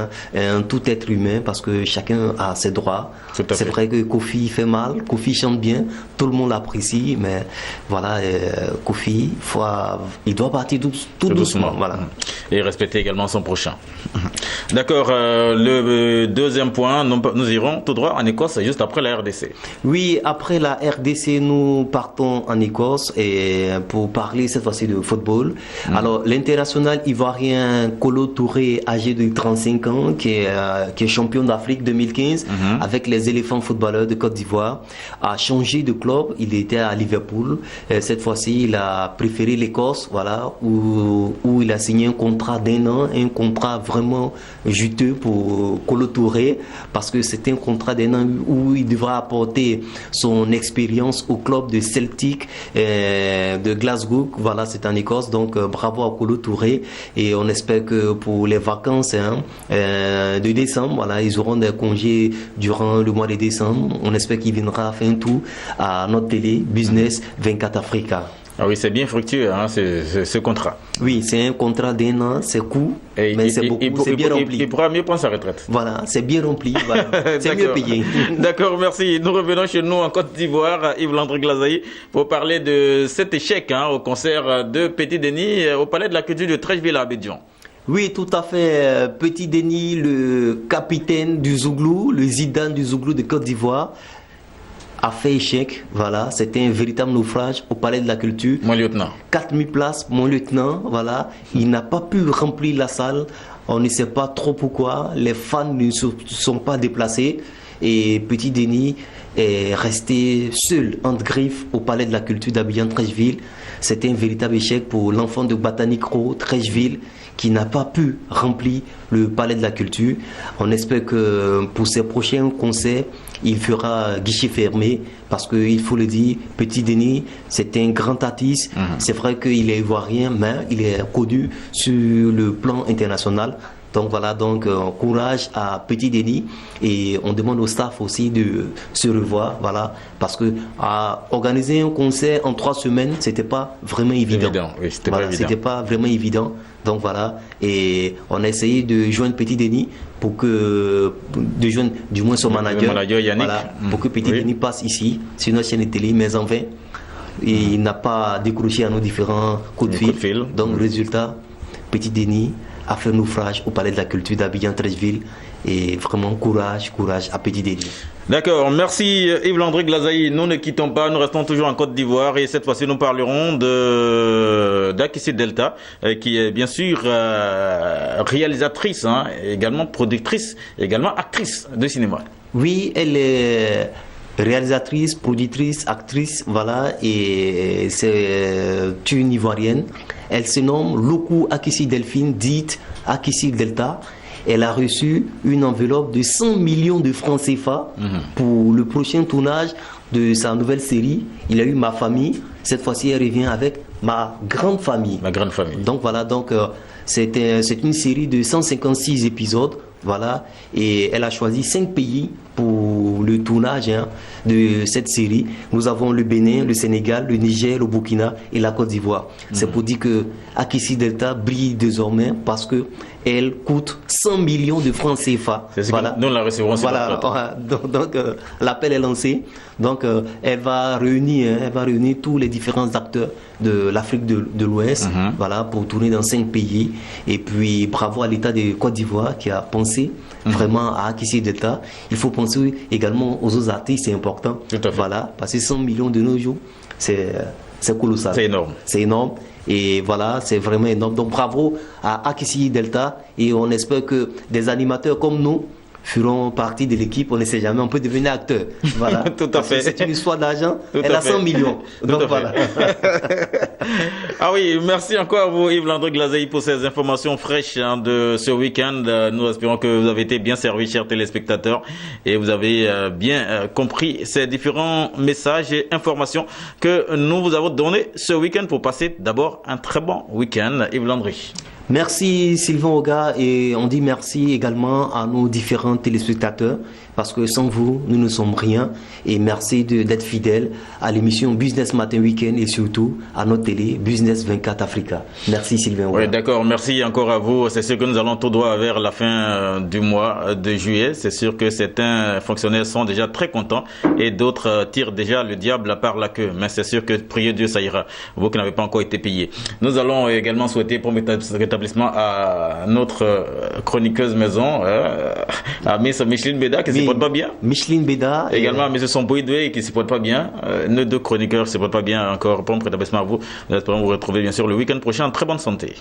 tout être humain parce que chacun a ses droits. C'est vrai que Kofi fait mal, Kofi chante bien, tout le monde l'apprécie, mais voilà, Kofi, il doit partir tout doucement. Voilà. Et respecter également son prochain. D'accord. Le deuxième point, nous irons tout droit en Écosse juste après la RDC. Oui, après la RDC, nous partons en Écosse et pour parler cette fois-ci de football. Alors, l'international ivoirien Kolo Touré, âgé de 35 ans, qui est champion d'Afrique 2015 avec les éléphants footballeurs de Côte d'Ivoire, a changé de club. Il était à Liverpool. Cette fois-ci, il a préféré l'Écosse, voilà, où il a signé un contrat d'1 an, un contrat vraiment juteux pour Kolo Touré, parce que c'est un contrat d'1 an où il devra apporter son expérience au club de Celtic de Glasgow. Voilà, c'est en Écosse, donc bravo à Kolo Touré, et on espère que pour les vacances de décembre, voilà, ils auront des congés durant le mois de décembre. On espère qu'il viendra faire un tour à notre télé Business 24 Africa. Ah oui, c'est bien fructueux, ce contrat. Oui, c'est un contrat d'1 an, c'est court, mais c'est beaucoup, c'est bien rempli. Il pourra mieux prendre sa retraite. Voilà, c'est bien rempli, voilà. C'est mieux payé. D'accord, merci. Nous revenons chez nous en Côte d'Ivoire, Yves-Landry Glazaï, pour parler de cet échec au concert de Petit Denis au Palais de la Culture de Trècheville à Abidjan. Oui, tout à fait. Petit Denis, le capitaine du Zouglou, le Zidane du Zouglou de Côte d'Ivoire, a fait échec. Voilà, c'était un véritable naufrage au Palais de la Culture. Mon lieutenant. 4000 places, mon lieutenant, voilà. Il n'a pas pu remplir la salle. On ne sait pas trop pourquoi. Les fans ne se sont pas déplacés. Et Petit Denis est resté seul entre griffes au Palais de la Culture d'Abidjan-Trècheville. C'était un véritable échec pour l'enfant de Batanicro, Trècheville, qui n'a pas pu remplir le Palais de la Culture. On espère que pour ses prochains concerts, il fera guichet fermé, parce qu'il faut le dire, Petit Denis, c'est un grand artiste. C'est vrai qu'il est ivoirien, mais il est connu sur le plan international. Donc voilà, courage à Petit Denis, et on demande au staff aussi de se revoir, voilà, parce que organiser un concert en 3 semaines, c'était pas vraiment évident. Oui, c'était pas vraiment évident. Donc voilà, et on a essayé de joindre Petit Denis de joindre du moins son manager Yannick, voilà, pour que Petit Denis passe ici sur notre chaîne de télé, mais en vain. Il n'a pas décroché à nos différents coups de fil. Donc résultat, Petit Denis a fait naufrage au Palais de la Culture d'Abidjan-Trècheville, et vraiment courage à Petit Denis. D'accord, merci Yves-Landry Glazaï. Nous ne quittons pas, nous restons toujours en Côte d'Ivoire, et cette fois-ci nous parlerons d'Akissi Delta, qui est bien sûr réalisatrice, également productrice, également actrice de cinéma. Oui, elle est réalisatrice, productrice, actrice, voilà, et c'est une Ivoirienne. Elle se nomme Loku Akissi Delphine, dite Akissi Delta. Elle a reçu une enveloppe de 100 millions de francs CFA pour le prochain tournage de sa nouvelle série. Il a eu Ma Famille. Cette fois-ci, elle revient avec Ma Grande Famille. Ma Grande Famille. Donc voilà, c'est une série de 156 épisodes. Voilà, et elle a choisi 5 pays pour le tournage de cette série. Nous avons le Bénin, le Sénégal, le Niger, le Burkina et la Côte d'Ivoire. C'est pour dire que Akissi Delta brille désormais parce que elle coûte 100 millions de francs CFA. C'est ce que nous la recevrons. Voilà, donc l'appel est lancé. Donc elle va réunir tous les différents acteurs de l'Afrique de l'Ouest, voilà, pour tourner dans 5 pays. Et puis bravo à l'État de Côte d'Ivoire qui a pensé vraiment à Akissi Delta. Il faut penser également aux autres artistes, c'est important. Tout à fait. Voilà, parce que 100 millions de nos jours, c'est colossal. C'est énorme. C'est énorme. Et voilà, c'est vraiment énorme. Donc bravo à Akissi Delta, et on espère que des animateurs comme nous feront partie de l'équipe. On ne sait jamais, on peut devenir acteur. Voilà. Tout à fait. C'est une histoire d'argent. Elle a 100 millions. Donc voilà. Ah oui, merci encore à vous, Yves-Landry Glazey, pour ces informations fraîches de ce week-end. Nous espérons que vous avez été bien servis, chers téléspectateurs, et vous avez bien compris ces différents messages et informations que nous vous avons donnés ce week-end pour passer d'abord un très bon week-end. Yves-Landry. Merci Sylvain Oga, et on dit merci également à nos différents téléspectateurs, parce que sans vous, nous ne sommes rien, et merci d'être fidèles à l'émission Business Matin Week-end et surtout à notre télé Business 24 Africa. Merci Sylvain Oga. Oui, d'accord, merci encore à vous. C'est sûr que nous allons tout droit vers la fin du mois de juillet. C'est sûr que certains fonctionnaires sont déjà très contents et d'autres tirent déjà le diable par la queue. Mais c'est sûr que priez Dieu, ça ira. Vous qui n'avez pas encore été payés. Nous allons également souhaiter pour rétablissement à notre chroniqueuse maison, à Miss Micheline Beda qui ne se porte pas bien. Micheline Beda. Également à M. Somboïdoué qui ne se porte pas bien. Nos deux chroniqueurs ne se portent pas bien encore. Pour rétablissement à vous. Nous espérons vous retrouver bien sûr le week-end prochain en très bonne santé.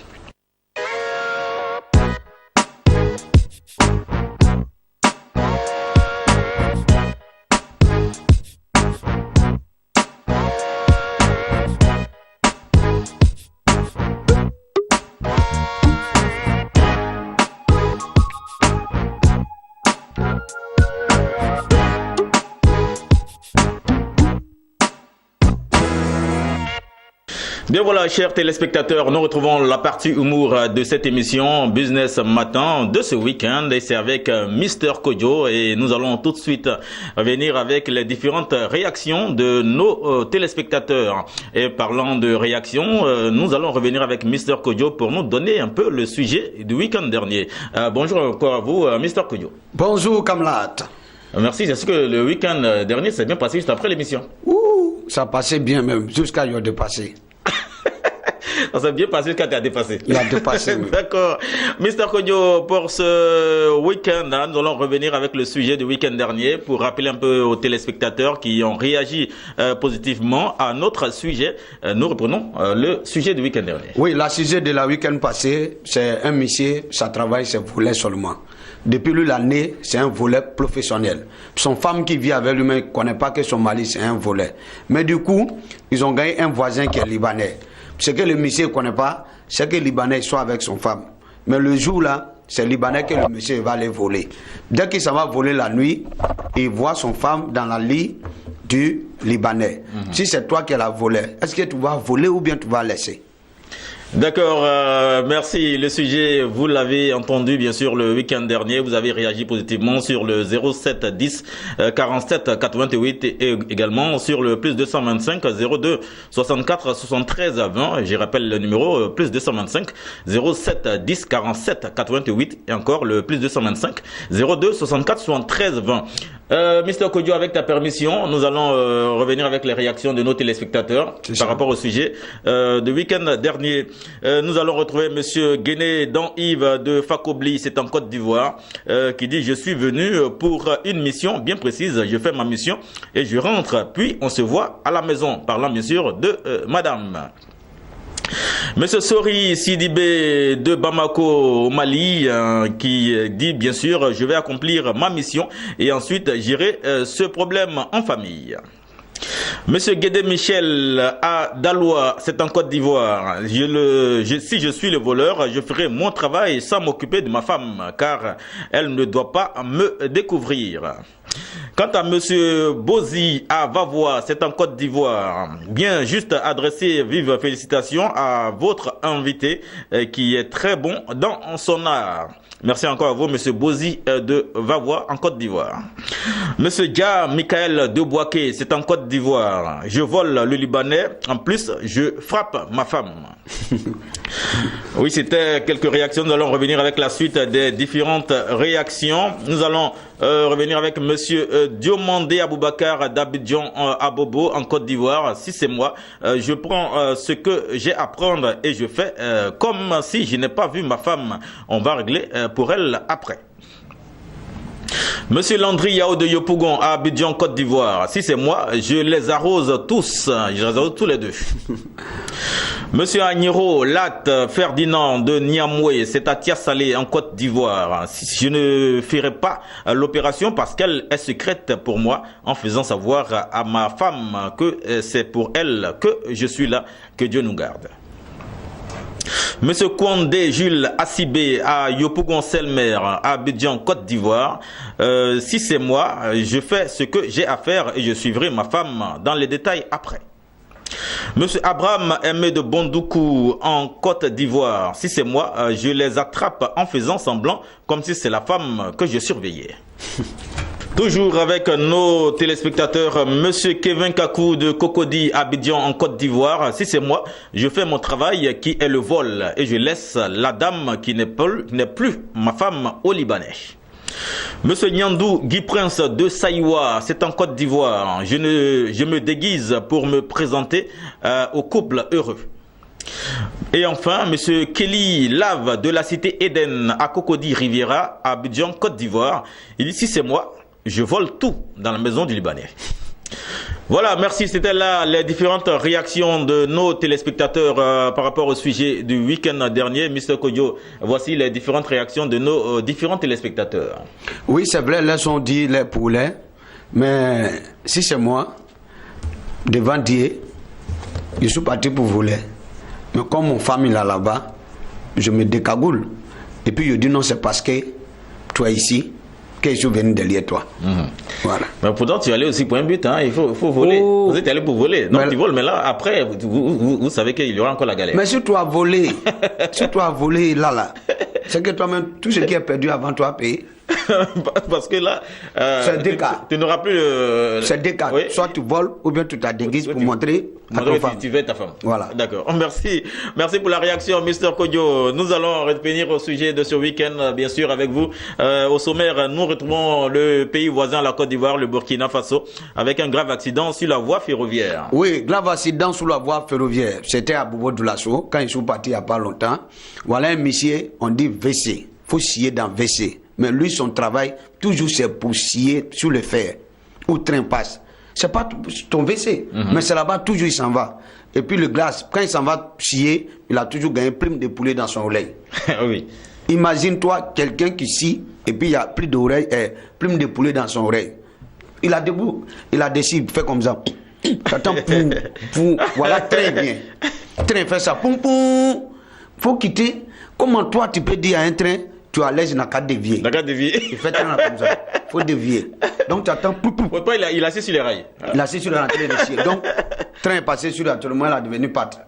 Bien voilà, chers téléspectateurs, nous retrouvons la partie humour de cette émission Business Matin de ce week-end, et c'est avec Mr Kodjo, et nous allons tout de suite venir avec les différentes réactions de nos téléspectateurs. Et parlant de réactions, nous allons revenir avec Mr Kodjo pour nous donner un peu le sujet du week-end dernier. Bonjour encore à vous, Mr Kodjo. Bonjour Kamlat. Merci, c'est ce que le week-end dernier s'est bien passé juste après l'émission. Ouh, ça passait bien même, jusqu'à y dépasser. Ça s'est bien passé jusqu'à t'as dépassé. Il a dépassé. Oui. D'accord. Mr Kodjo, pour ce week-end, nous allons revenir avec le sujet du week-end dernier pour rappeler un peu aux téléspectateurs qui ont réagi positivement à notre sujet. Nous reprenons le sujet du week-end dernier. Oui, le sujet de la week-end passé, c'est un monsieur, ça travaille, c'est volet seulement. Depuis l'année, c'est un volet professionnel. Son femme qui vit avec lui, mais ne connaît pas que son mari, c'est un volet. Mais du coup, ils ont gagné un voisin qui est libanais. Ce que le monsieur ne connaît pas, c'est que le Libanais soit avec son femme. Mais le jour là, c'est le Libanais que le monsieur va aller voler. Dès qu'il s'en va voler la nuit, il voit son femme dans la lit du Libanais. Si c'est toi qui l'as volé, est-ce que tu vas voler ou bien tu vas laisser? D'accord, merci. Le sujet, vous l'avez entendu bien sûr le week-end dernier. Vous avez réagi positivement sur le 07 10 47 88 et également sur le plus 225 02 64 73 20. Je rappelle le numéro plus 225 07 10 47 88 et encore le plus 225 02 64 73 20. Mr Kodjo, avec ta permission, nous allons revenir avec les réactions de nos téléspectateurs par rapport au sujet du week-end dernier. Nous allons retrouver Monsieur Guéné Dan Yves de Fakobli, c'est en Côte d'Ivoire, qui dit: je suis venu pour une mission bien précise, je fais ma mission et je rentre, puis on se voit à la maison, parlant bien sûr de Madame. Monsieur Sori Sidibé de Bamako au Mali, qui dit bien sûr: je vais accomplir ma mission et ensuite gérer ce problème en famille. Monsieur Guédé Michel à Daloa, c'est en Côte d'Ivoire. Si je suis le voleur, je ferai mon travail sans m'occuper de ma femme, car elle ne doit pas me découvrir. Quant à Monsieur Bozi à Vavois, c'est en Côte d'Ivoire. Bien, juste adresser vive félicitations à votre invité qui est très bon dans son art. Merci encore à vous, Monsieur Bozi de Vavois, en Côte d'Ivoire. Monsieur Dia Michael de Boaké, c'est en Côte d'Ivoire. Je vole le Libanais, en plus, je frappe ma femme. Oui, c'était quelques réactions. Nous allons revenir avec la suite des différentes réactions. Nous allons revenir avec Monsieur Diomandé Aboubakar d'Abidjan à Bobo, en Côte d'Ivoire. Si c'est moi, je prends ce que j'ai à prendre et je fais comme si je n'ai pas vu ma femme. On va régler pour elle après. Monsieur Landry Yao de Yopougon à Abidjan, Côte d'Ivoire. Si c'est moi, je les arrose tous. Je les arrose tous les deux. Monsieur Agnero Lat Ferdinand de Niamoué, c'est à Tiasalé en Côte d'Ivoire. Je ne ferai pas l'opération parce qu'elle est secrète pour moi, en faisant savoir à ma femme que c'est pour elle que je suis là. Que Dieu nous garde. Monsieur Kwandé Jules Assibé à Yopougon-Selmer, à Abidjan, Côte d'Ivoire. Si c'est moi, je fais ce que j'ai à faire et je suivrai ma femme dans les détails après. Monsieur Abraham Aimé de Bondoukou en Côte d'Ivoire. Si c'est moi, je les attrape en faisant semblant comme si c'est la femme que je surveillais. Toujours avec nos téléspectateurs, Monsieur Kevin Kakou de Cocody, Abidjan en Côte d'Ivoire. Si c'est moi, je fais mon travail qui est le vol et je laisse la dame qui n'est plus ma femme au Libanais. Monsieur Nyandou Guy Prince de Saïwa, c'est en Côte d'Ivoire. Je me déguise pour me présenter au couple heureux. Et enfin, Monsieur Kelly Lave de la cité Eden à Cocody Riviera, à Abidjan, Côte d'Ivoire. Il dit si c'est moi, je vole tout dans la maison du Libanais. Voilà, merci. C'était là les différentes réactions de nos téléspectateurs par rapport au sujet du week-end dernier. Mr. Kodjo, voici les différentes réactions de nos différents téléspectateurs. Oui, c'est vrai, là sont dit les poulets, mais si c'est moi, devant Dieu, je suis parti pour voler. Mais comme mon femme est là-bas, je me décagoule. Et puis je dis non, c'est parce que toi ici, que je suis venu derrière toi. Voilà. Mais pourtant, tu es allé aussi pour un but, hein? Il faut voler. Vous êtes allé pour voler. Donc tu voles, mais là, après, vous savez qu'il y aura encore la galère. Mais si tu as volé, là, c'est que toi-même, tout ce qui est perdu avant toi, paye. Parce que là, c'est deux cas. Tu n'auras plus c'est deux cas. Oui. Soit tu voles ou bien tu te déguises pour montrer à ta femme. Tu veux ta femme. Voilà. D'accord. Merci. Merci pour la réaction, Mr. Kodjo. Nous allons revenir au sujet de ce week-end, bien sûr, avec vous. Au sommaire, nous retrouvons le pays voisin, la Côte d'Ivoire, le Burkina Faso, avec un grave accident sur la voie ferroviaire. Oui, grave accident sur la voie ferroviaire. C'était à Bobo-Doulasso, quand ils sont partis il n'y a pas longtemps. Voilà un monsieur, on dit WC. Il faut scier dans WC. Mais lui, son travail, toujours, c'est pour scier sur le fer. Où le train passe. C'est pas ton WC. Mais c'est là-bas, toujours, il s'en va. Et puis, le glace, quand il s'en va scier, il a toujours gagné plume de poulet dans son oreille. Oui. Imagine-toi, quelqu'un qui scie, et puis il y a plus d'oreille, plume de poulet dans son oreille. Il a debout, il a décidé de faire comme ça. T'attends, pou. Voilà, très bien. Train fait ça, poum. Faut quitter. Comment toi, tu peux dire à un train, tu as l'aise n'a qu'à dévier. N'a qu'à dévier. Il fait comme ça. Faut dévier. Donc tu attends. Il a assis sur les rails. Il a assis sur les rails. Donc, train est passé sur actuellement, il a devenu pâte.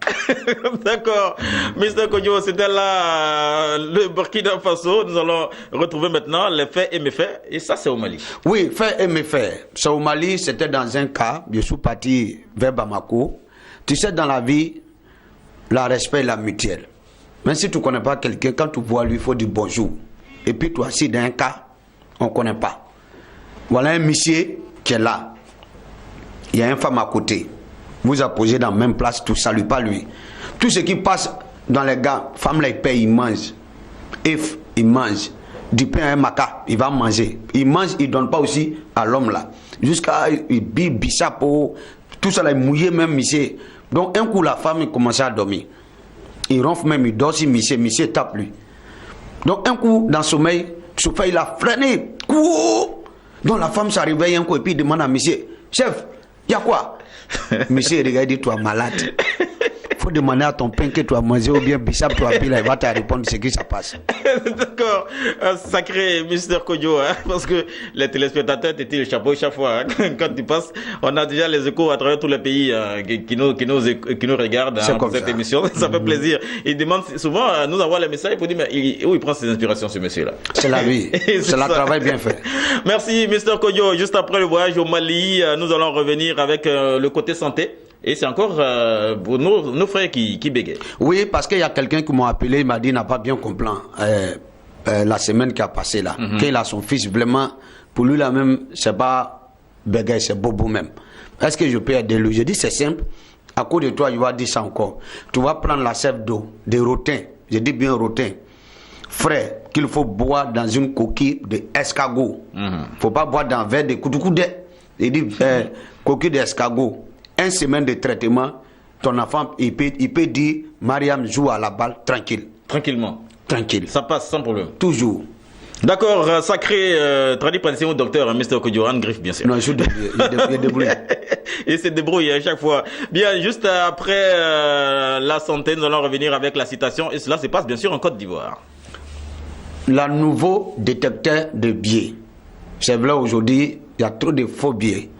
D'accord. Mr. Kodjo, c'était là le Burkina Faso. Nous allons retrouver maintenant les faits et méfaits. Et ça, c'est au Mali. Oui, faits et méfaits. C'est au Mali, c'était dans un cas. Je suis parti vers Bamako. Tu sais, dans la vie, le respect est la mutuelle. Même si tu ne connais pas quelqu'un, quand tu vois lui, il faut dire bonjour. Et puis toi, si dans un cas, on ne connaît pas. Voilà un monsieur qui est là. Il y a une femme à côté. Vous apposez dans la même place, tu ne salues pas lui. Tout ce qui passe dans les gars, femme là, il paye, il mange. If, il mange. Du pain à un maca, il va manger. Il mange, il ne donne pas aussi à l'homme là. Jusqu'à il bisapo, tout ça là, il mouillé même monsieur. Donc un coup, la femme, il commençait à dormir. Il ronfle même, il dort si monsieur tape lui. Donc un coup, dans le sommeil, il a freiné. Donc la femme se réveille un coup et puis il demande à monsieur, chef, il y a quoi? Monsieur regarde, il dit, tu es malade. Il faut demander à ton pain que tu as mangé ou bien Bissap, tu as pris là, il va te répondre ce qui se passe. D'accord. Sacré Mr. Kodjo, hein, parce que les téléspectateurs t'étaient le chapeau chaque fois. Hein, quand tu passes, on a déjà les échos à travers tous les pays qui nous regardent hein, pour cette émission. Ça fait plaisir. Ils demandent souvent à nous avoir les messages pour dire mais où il prend ses inspirations, ce monsieur-là. C'est la vie. C'est le travail bien fait. Merci Mr. Kodjo. Juste après le voyage au Mali, nous allons revenir avec le côté santé. Et c'est encore pour nos frères qui bégayent. Oui, parce qu'il y a quelqu'un qui m'a appelé, il m'a dit, il n'a pas bien compris la semaine qui a passé là. Qu'il a son fils, vraiment, pour lui là même, c'est pas bégaye, c'est bobo même. Est-ce que je peux aider lui? Je dis, c'est simple. À cause de toi, je vais dire ça encore. Tu vas prendre la sève d'eau, des rotins. Je dis bien rotins. Frais, qu'il faut boire dans une coquille d'escargot. Il ne faut pas boire dans un verre de coutoucoudé. Je dis, coquille d'escargot. 1 semaine de traitement, ton enfant, il peut dire, Mariam joue à la balle tranquille. Tranquillement. Tranquille. Ça passe sans problème. Toujours. D'accord, sacré traduit praticien au docteur Mr. Kodjo, Anne Griff, bien sûr. Non, je débrouille. Il se débrouille à chaque fois. Bien, juste après la santé, nous allons revenir avec la citation. Et cela se passe bien sûr en Côte d'Ivoire. Le nouveau détecteur de biais. C'est vrai, aujourd'hui, il y a trop de faux biais.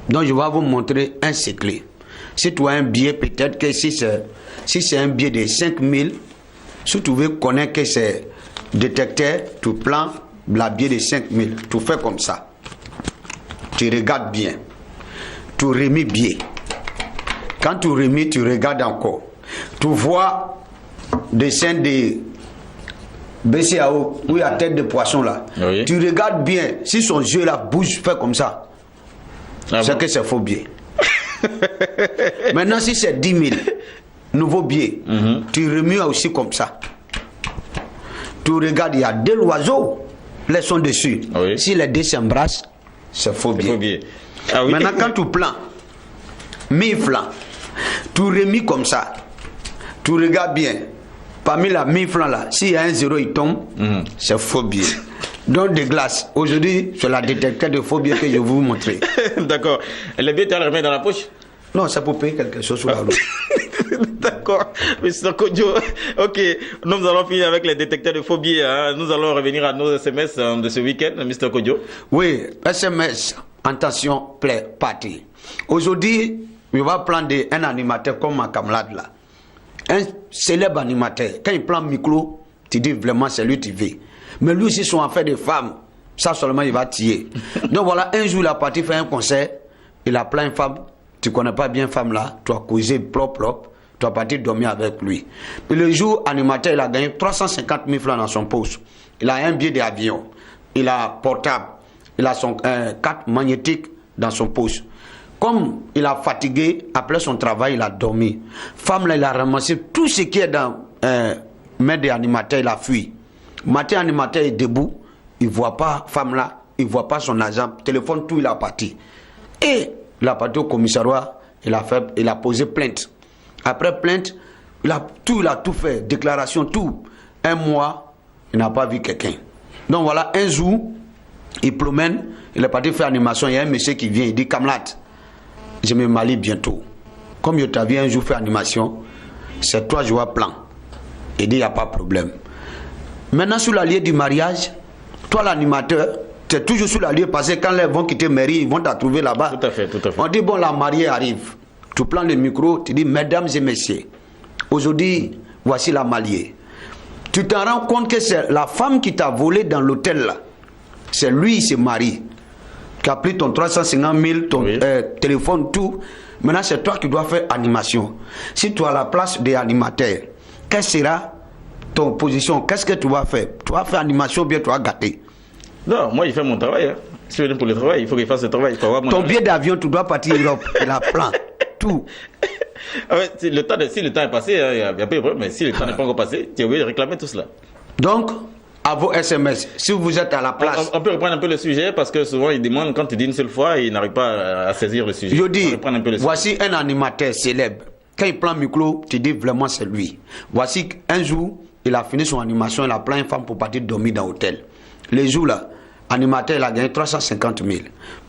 Donc, je vais vous montrer un secret. Si tu as un biais, peut-être que si c'est un biais de 5000, si tu veux connaître que c'est détecteur, tu prends la biais de 5000. Tu fais comme ça. Tu regardes bien. Tu remis bien. Quand tu remis, tu regardes encore. Tu vois des scènes de BCAO, où il y a tête de poisson là. Oui. Tu regardes bien. Si son yeux là bouge, fait comme ça. C'est que c'est faux biais. Maintenant, si c'est 10 000, nouveau biais, tu remues aussi comme ça. Tu regardes, il y a 2 oiseaux, les sont dessus. Oui. Si les 2 s'embrassent, c'est faux biais. Ah oui. Maintenant, quand tu plans, 1000 francs, tu remis comme ça. Tu regardes bien. Parmi la 1000 francs là, s'il y a un 0, il tombe, c'est faux biais. Donc de glace. Aujourd'hui, c'est la détecteur de faux biais que je vais vous montrer. D'accord. Le billet, tu as le remettre dans la poche? Non, ça peut payer quelque chose sur la route. D'accord, Mr. Kodjo. Ok, nous allons finir avec les détecteurs de faux billets. Hein. Nous allons revenir à nos SMS de ce week-end, Mr. Kodjo. Oui, SMS, attention, play party. Aujourd'hui, on va prendre un animateur comme ma camarade là. Un célèbre animateur. Quand il prend le micro, tu dis vraiment c'est lui qui veut. Mais lui aussi, son affaire de femmes, ça seulement il va tirer. Donc voilà, un jour, il a parti faire un concert, il a plein de femmes. Tu connais pas bien femme là, tu as causé propre, tu as parti dormir avec lui. Puis le jour animateur, il a gagné 350 000 francs dans son poste. Il a un billet d'avion, il a portable, il a son carte magnétique dans son poste. Comme il a fatigué, après son travail, il a dormi. Femme là, il a ramassé tout ce qui est dans main de animateur, il a fui. Matin, animateur est debout, il voit pas femme là, il voit pas son agent, téléphone, tout, il a parti. Et il a parti au commissariat, il a posé plainte. Après plainte, il a tout fait, déclaration, tout. Un mois, il n'a pas vu quelqu'un. Donc voilà, un jour, il promène, il est parti faire animation, il y a un monsieur qui vient, il dit, Kamlat, je me marie bientôt. Comme je t'avais un jour fait animation, c'est 3 jours à plan. Il dit, il n'y a pas de problème. Maintenant, sur l'allié du mariage, toi l'animateur, tu es toujours sur l'allié parce que quand ils vont quitter mairie, ils vont te trouver là-bas. Tout à fait. On dit, bon, la mariée arrive. Tu prends le micro, tu dis, mesdames et messieurs, aujourd'hui, voici la mariée. Tu t'en rends compte que c'est la femme qui t'a volé dans l'hôtel là. C'est lui, il se marie. Qui a pris ton 350 000, ton téléphone, tout. Maintenant, c'est toi qui dois faire animation. Si tu as la place des animateurs, quelle sera ton position? Qu'est-ce que tu vas faire? Tu vas faire animation, bien tu vas gâter. Non, moi, il fait mon travail. Hein. Si je viens pour le travail, il faut qu'il fasse le travail. Ton billet d'avion, tu dois partir en Europe. Il a plan. Tout. Ah ouais, si le temps est passé, il n'y a pas de problème. Mais si le temps n'est pas encore passé, tu es obligé de réclamer tout cela. Donc, à vos SMS, si vous êtes à la place. On peut reprendre un peu le sujet parce que souvent ils demandent, quand tu dis une seule fois, ils n'arrivent pas à saisir le sujet. Je dis, voici un animateur célèbre. Quand il prend le micro, tu dis vraiment c'est lui. Voici un jour, il a fini son animation, il a plein de femmes pour partir dormir dans l'hôtel. Les jours là, animateur, il a gagné 350 000.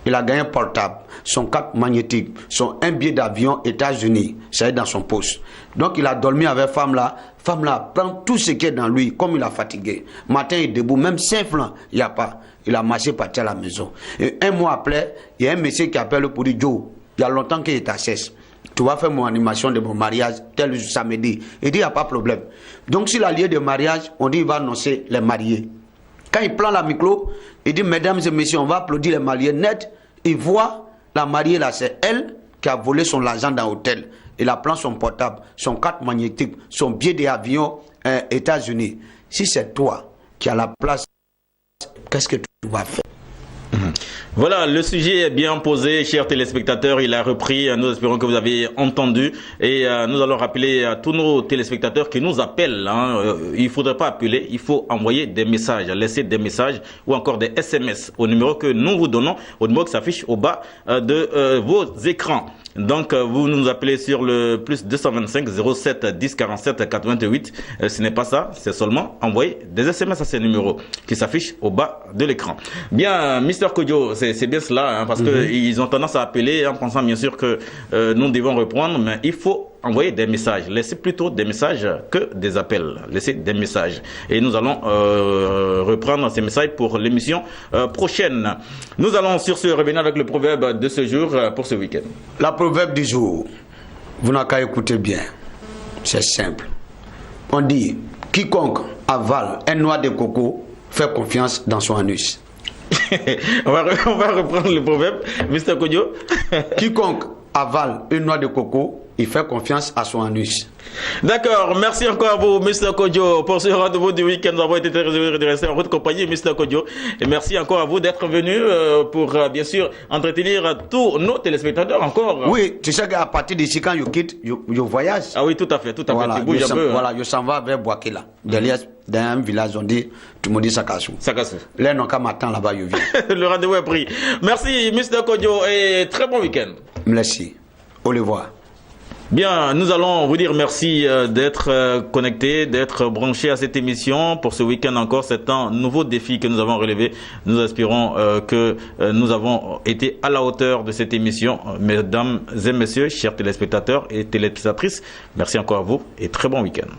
Il a gagné un portable, son carte magnétique, un billet d'avion États-Unis, c'est dans son poste. Donc il a dormi avec femme là prend tout ce qui est dans lui, comme il a fatigué. Matin il est debout, même 5 francs, il n'y a pas. Il a marché parti à la maison. Et un mois après, il y a un monsieur qui appelle pour dire, Joe, il y a longtemps qu'il est à cesse. Tu vas faire mon animation de mon mariage tel samedi. Il dit, il n'y a pas de problème. Donc sur l'allié de mariage, on dit, il va annoncer les mariés. Quand il prend la micro, il dit, mesdames et messieurs, on va applaudir les mariés net. Il voit la mariée là, c'est elle qui a volé son argent dans l'hôtel. Il a pris son portable, son carte magnétique, son billet d'avion États-Unis. Si c'est toi qui as la place, qu'est-ce que tu vas faire? Voilà, le sujet est bien posé, chers téléspectateurs, il a repris, nous espérons que vous avez entendu et nous allons rappeler à tous nos téléspectateurs qui nous appellent, il ne faudrait pas appeler, il faut envoyer des messages, laisser des messages ou encore des SMS au numéro que nous vous donnons, au numéro qui s'affiche au bas de vos écrans. Donc, vous nous appelez sur le plus 225 07 10 47 88. Ce n'est pas ça, c'est seulement envoyer des SMS à ces numéros qui s'affichent au bas de l'écran. Bien, Mr. Kodjo, c'est bien cela, hein, parce que ils ont tendance à appeler en pensant bien sûr que nous devons répondre, mais il faut envoyer des messages. Laissez plutôt des messages que des appels. Laissez des messages. Et nous allons reprendre ces messages pour l'émission prochaine. Nous allons sur ce revenir avec le proverbe de ce jour pour ce week-end. La proverbe du jour, vous n'avez qu'à écouter bien. C'est simple. On dit, quiconque avale un noix de coco fait confiance dans son anus. on va reprendre le proverbe, Mr. Kodjo. Quiconque avale une noix de coco, il fait confiance à son anus. D'accord, merci encore à vous, Mr. Kodjo, pour ce rendez-vous du week-end. Nous avons été très heureux de rester en votre compagnie, Mr. Kodjo. Et merci encore à vous d'être venu pour, bien sûr, entretenir tous nos téléspectateurs encore. Oui, tu sais qu'à partir d'ici, quand je quitte, je voyage. Ah oui, tout à fait, tout à voilà, fait. Tu bouges un peu. Voilà, je s'en vais vers Boakela. Derrière, dans un village, on dit, tout le monde dit Sakassou. Sakassou. Là, non, quand m'attend là-bas, je viens. Le rendez-vous est pris. Merci, Mr. Kodjo, et très bon week-end. Merci. Au revoir. Bien, nous allons vous dire merci d'être connectés, d'être branchés à cette émission. Pour ce week-end encore, c'est un nouveau défi que nous avons relevé. Nous espérons que nous avons été à la hauteur de cette émission. Mesdames et messieurs, chers téléspectateurs et téléspectatrices, merci encore à vous et très bon week-end.